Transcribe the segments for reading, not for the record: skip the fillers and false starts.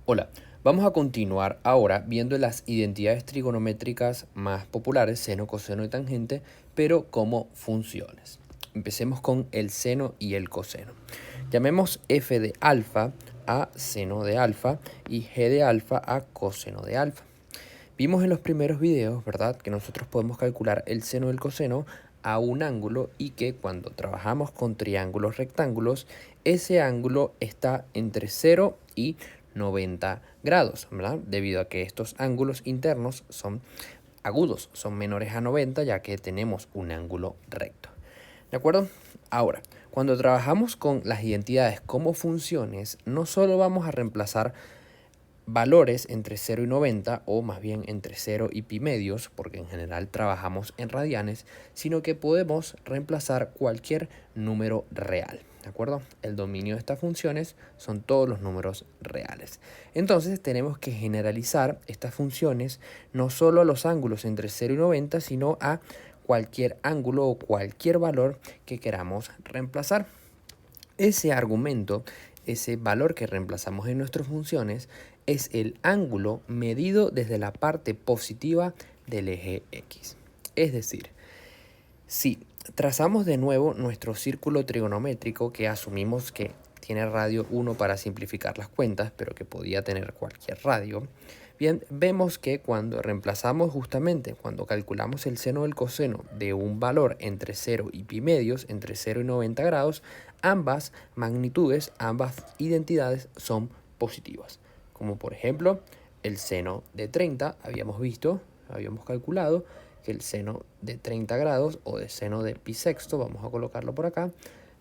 Hola, vamos a continuar ahora viendo las identidades trigonométricas más populares, seno, coseno y tangente, pero como funciones. Empecemos con el seno y el coseno. Llamemos f de alfa a seno de alfa y g de alfa a coseno de alfa. Vimos en los primeros videos, ¿verdad?, que nosotros podemos calcular el seno y el coseno a un ángulo y que cuando trabajamos con triángulos rectángulos, ese ángulo está entre 0 y 90 grados, ¿verdad? Debido a que estos ángulos internos son agudos, son menores a 90, ya que tenemos un ángulo recto. ¿De acuerdo? Ahora, cuando trabajamos con las identidades como funciones, no solo vamos a reemplazar valores entre 0 y 90, o más bien entre 0 y pi medios, porque en general trabajamos en radianes, sino que podemos reemplazar cualquier número real. ¿De acuerdo? El dominio de estas funciones son todos los números reales. Entonces tenemos que generalizar estas funciones no solo a los ángulos entre 0 y 90, sino a cualquier ángulo o cualquier valor que queramos reemplazar. Ese argumento, ese valor que reemplazamos en nuestras funciones, es el ángulo medido desde la parte positiva del eje X. Es decir, si trazamos de nuevo nuestro círculo trigonométrico, que asumimos que tiene radio 1 para simplificar las cuentas, pero que podía tener cualquier radio, bien, vemos que cuando reemplazamos justamente, cuando calculamos el seno o el coseno de un valor entre 0 y pi medios, entre 0 y 90 grados, ambas magnitudes, ambas identidades son positivas. Como por ejemplo, el seno de 30, habíamos calculado que el seno de 30 grados o de seno de pi sexto, vamos a colocarlo por acá,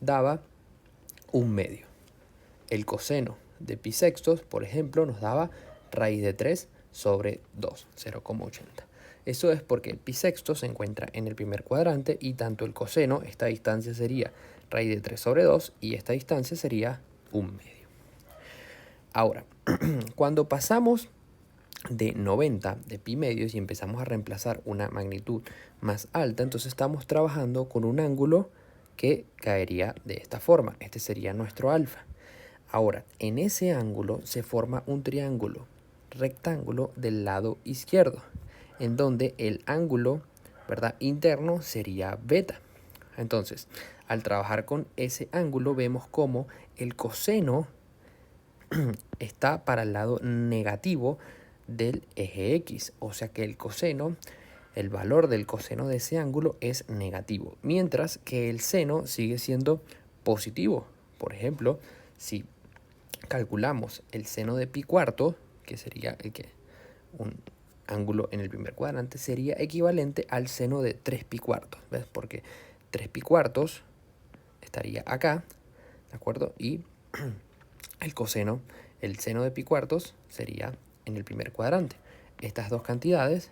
daba 1/2. El coseno de pi sextos, por ejemplo, nos daba raíz de 3 sobre 2, 0,80. Eso es porque el pi sexto se encuentra en el primer cuadrante y tanto el coseno, esta distancia sería raíz de 3 sobre 2 y esta distancia sería 1/2. Ahora, cuando pasamos de 90 de pi medios y empezamos a reemplazar una magnitud más alta, entonces estamos trabajando con un ángulo que caería de esta forma. Este sería nuestro alfa. Ahora, en ese ángulo se forma un triángulo rectángulo del lado izquierdo, en donde el ángulo, ¿verdad?, interno sería beta. Entonces, al trabajar con ese ángulo, vemos como el coseno está para el lado negativo del eje X, o sea que el coseno, el valor del coseno de ese ángulo es negativo, mientras que el seno sigue siendo positivo. Por ejemplo, si calculamos el seno de pi cuarto, que sería un ángulo en el primer cuadrante, sería equivalente al seno de 3 pi cuartos, ¿ves? Porque 3 pi cuartos estaría acá, ¿de acuerdo? Y el seno de pi cuartos sería en el primer cuadrante. Estas dos cantidades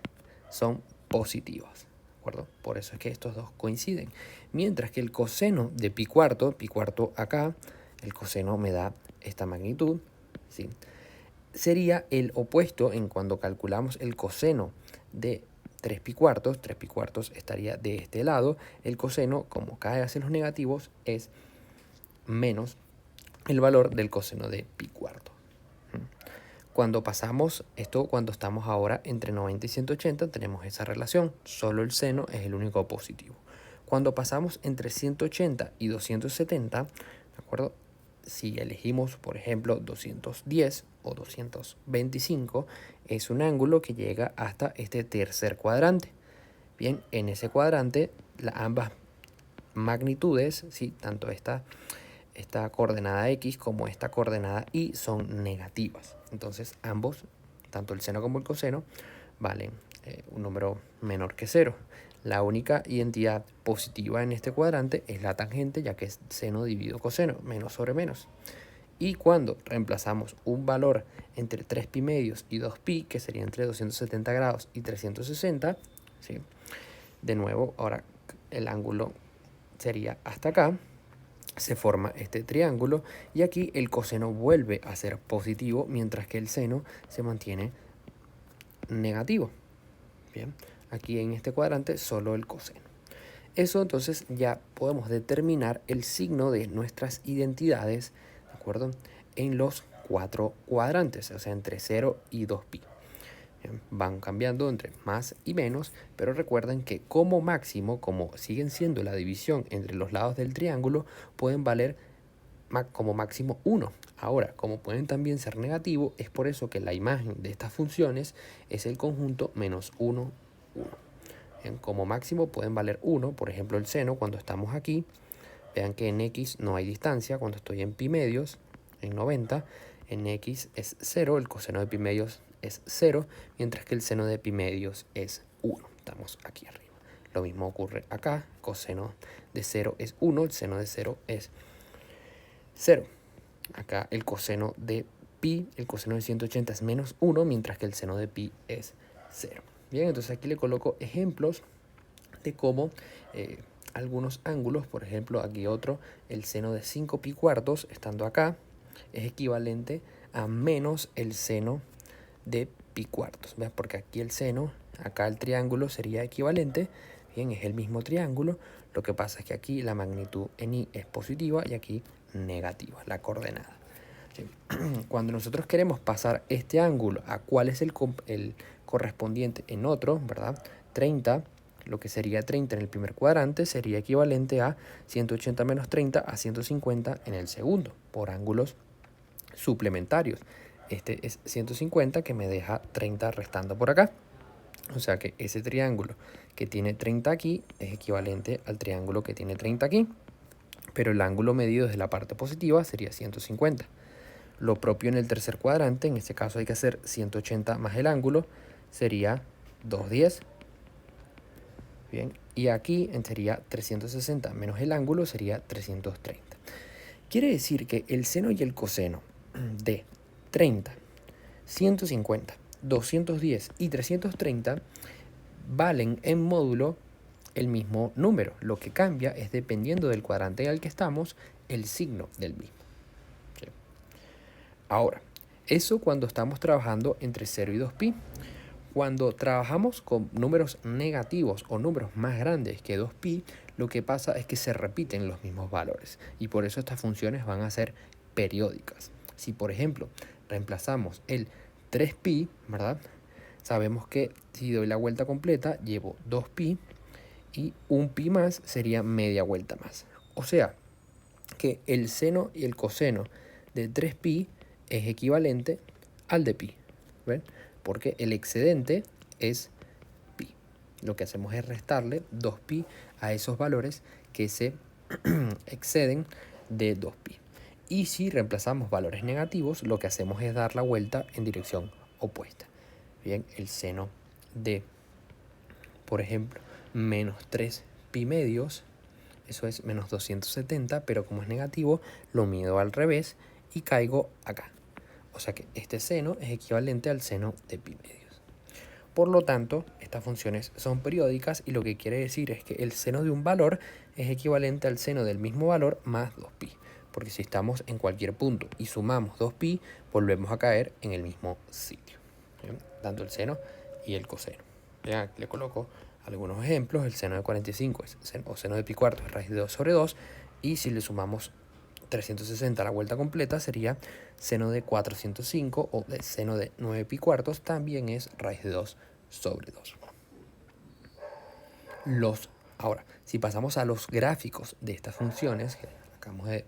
son positivas, ¿de acuerdo? Por eso es que estos dos coinciden. Mientras que el coseno de pi cuarto acá, el coseno me da esta magnitud, ¿sí?, sería el opuesto en cuando calculamos el coseno de 3 pi cuartos estaría de este lado, el coseno, como cae hacia los negativos, es menos el valor del coseno de pi cuarto. Cuando pasamos esto, cuando estamos ahora entre 90 y 180, tenemos esa relación, solo el seno es el único positivo. Cuando pasamos entre 180 y 270, ¿de acuerdo?, si elegimos, por ejemplo, 210 o 225, es un ángulo que llega hasta este tercer cuadrante. Bien, en ese cuadrante, ambas magnitudes, ¿sí?, tanto esta coordenada X como esta coordenada Y son negativas. Entonces, ambos, tanto el seno como el coseno, valen un número menor que 0. La única identidad positiva en este cuadrante es la tangente, ya que es seno dividido coseno, menos sobre menos. Y cuando reemplazamos un valor entre 3 pi medios y 2 pi, que sería entre 270 grados y 360, ¿sí?, de nuevo, ahora el ángulo sería hasta acá, se forma este triángulo y aquí el coseno vuelve a ser positivo, mientras que el seno se mantiene negativo. Bien, aquí en este cuadrante solo el coseno. Eso, entonces ya podemos determinar el signo de nuestras identidades, ¿de acuerdo?, en los 4 cuadrantes, o sea, entre 0 y 2pi. Van cambiando entre más y menos, pero recuerden que como máximo, como siguen siendo la división entre los lados del triángulo, pueden valer como máximo 1. Ahora, como pueden también ser negativos, es por eso que la imagen de estas funciones es el conjunto menos 1, 1. Como máximo pueden valer 1, por ejemplo el seno cuando estamos aquí. Vean que en x no hay distancia cuando estoy en pi medios, en 90. En x es 0, el coseno de pi medios es 0, mientras que el seno de pi medios es 1. Estamos aquí arriba. Lo mismo ocurre acá, coseno de 0 es 1, el seno de 0 es 0. Acá el coseno de pi, el coseno de 180 es menos 1, mientras que el seno de pi es 0. Bien, entonces aquí le coloco ejemplos de cómo algunos ángulos, por ejemplo aquí otro, el seno de 5 pi cuartos, estando acá, es equivalente a menos el seno de pi cuartos. ¿Ves? Porque aquí el seno, acá el triángulo sería equivalente, bien, es el mismo triángulo, lo que pasa es que aquí la magnitud en i es positiva y aquí negativa, la coordenada. ¿Sí? Cuando nosotros queremos pasar este ángulo a cuál es el correspondiente en otro, ¿verdad? 30, lo que sería 30 en el primer cuadrante sería equivalente a 180 menos 30 a 150 en el segundo, por ángulos suplementarios. Este es 150 que me deja 30 restando por acá. O sea que ese triángulo que tiene 30 aquí es equivalente al triángulo que tiene 30 aquí. Pero el ángulo medido desde la parte positiva sería 150. Lo propio en el tercer cuadrante, en este caso hay que hacer 180 más el ángulo, sería 210. Bien, y aquí sería 360 menos el ángulo sería 330. Quiere decir que el seno y el coseno de 30, 150, 210 y 330 valen en módulo el mismo número. Lo que cambia es, dependiendo del cuadrante en el que estamos, el signo del mismo. ¿Sí? Ahora, eso cuando estamos trabajando entre 0 y 2pi. Cuando trabajamos con números negativos o números más grandes que 2pi, lo que pasa es que se repiten los mismos valores y por eso estas funciones van a ser periódicas. Si por ejemplo reemplazamos el 3pi, ¿verdad? Sabemos que si doy la vuelta completa llevo 2pi y un pi más sería media vuelta más. O sea que el seno y el coseno de 3pi es equivalente al de pi. ¿Ven? Porque el excedente es pi. Lo que hacemos es restarle 2pi a esos valores que se exceden de 2pi. Y si reemplazamos valores negativos, lo que hacemos es dar la vuelta en dirección opuesta. Bien, el seno de, por ejemplo, menos 3pi medios, eso es menos 270, pero como es negativo, lo mido al revés y caigo acá. O sea que este seno es equivalente al seno de pi medios. Por lo tanto, estas funciones son periódicas y lo que quiere decir es que el seno de un valor es equivalente al seno del mismo valor más 2pi. Porque si estamos en cualquier punto y sumamos 2pi, volvemos a caer en el mismo sitio. ¿Bien? Tanto el seno y el coseno. Bien, aquí le coloco algunos ejemplos. El seno de 45 es seno de pi cuartos es raíz de 2 sobre 2. Y si le sumamos 360 a la vuelta completa sería seno de 405 o el seno de 9 pi cuartos también es raíz de 2 sobre 2. Ahora, si pasamos a los gráficos de estas funciones, que acabamos de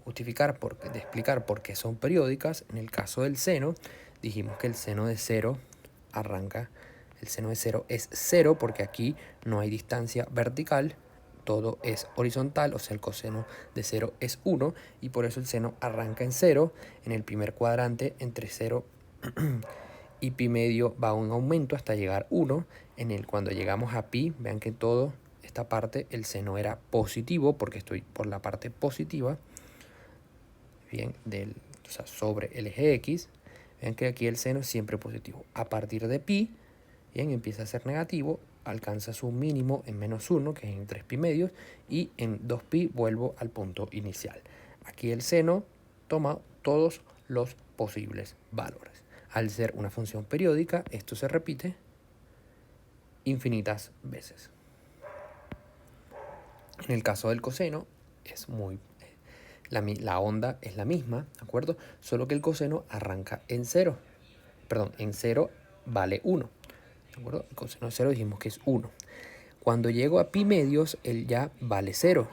justificar, de explicar por qué son periódicas, en el caso del seno, dijimos que el seno de 0 arranca, el seno de 0 es 0 porque aquí no hay distancia vertical, todo es horizontal, o sea el coseno de 0 es 1 y por eso el seno arranca en 0, en el primer cuadrante entre 0 y pi medio va un aumento hasta llegar 1, cuando llegamos a pi, vean que todo esta parte el seno era positivo porque estoy por la parte positiva, bien, o sea, sobre el eje X, vean que aquí el seno es siempre positivo. A partir de pi, bien, empieza a ser negativo, alcanza su mínimo en menos 1, que es en 3pi medios, y en 2pi vuelvo al punto inicial. Aquí el seno toma todos los posibles valores. Al ser una función periódica, esto se repite infinitas veces. En el caso del coseno, es muy la onda es la misma, ¿de acuerdo? Solo que el coseno arranca en 0. Perdón, en 0 vale 1. ¿De acuerdo? El coseno de 0 dijimos que es 1. Cuando llego a pi medios, él ya vale 0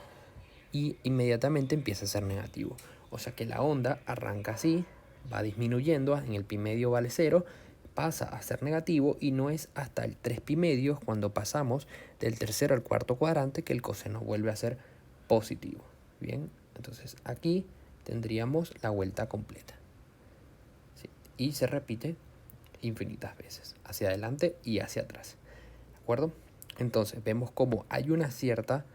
y inmediatamente empieza a ser negativo. O sea que la onda arranca así, va disminuyendo, en el pi medio vale 0, pasa a ser negativo y no es hasta el 3 pi medios, cuando pasamos del tercero al cuarto cuadrante, que el coseno vuelve a ser positivo. Bien, entonces aquí tendríamos la vuelta completa. ¿Sí? Y se repite infinitas veces, hacia adelante y hacia atrás. ¿De acuerdo? Entonces vemos como hay una cierta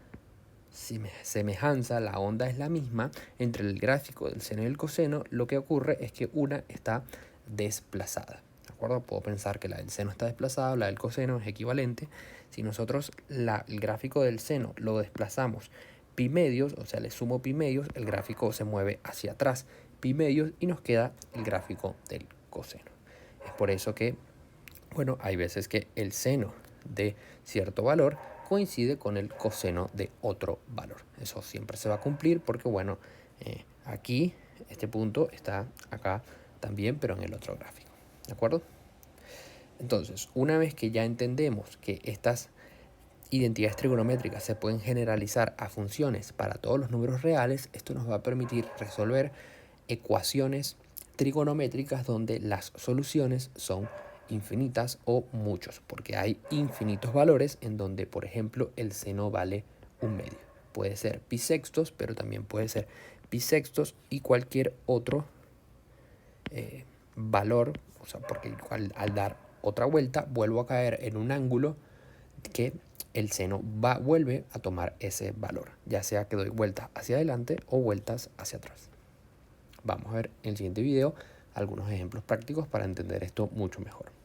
semejanza, la onda es la misma entre el gráfico del seno y el coseno. Lo que ocurre es que una está desplazada. ¿De acuerdo? Puedo pensar que la del seno está desplazada, la del coseno es equivalente. Si nosotros el gráfico del seno lo desplazamos pi medios, o sea, le sumo pi medios, el gráfico se mueve hacia atrás pi medios y nos queda el gráfico del coseno. Es por eso que, bueno, hay veces que el seno de cierto valor coincide con el coseno de otro valor. Eso siempre se va a cumplir porque, bueno, aquí este punto está acá también, pero en el otro gráfico. ¿De acuerdo? Entonces, una vez que ya entendemos que estas identidades trigonométricas se pueden generalizar a funciones para todos los números reales, esto nos va a permitir resolver ecuaciones trigonométricas donde las soluciones son infinitas o muchos, porque hay infinitos valores en donde, por ejemplo, el seno vale 1/2. Puede ser pi sextos, pero también puede ser pi sextos y cualquier otro valor, o sea, porque al dar otra vuelta vuelvo a caer en un ángulo que el seno vuelve a tomar ese valor, ya sea que doy vueltas hacia adelante o vueltas hacia atrás. Vamos a ver en el siguiente video algunos ejemplos prácticos para entender esto mucho mejor.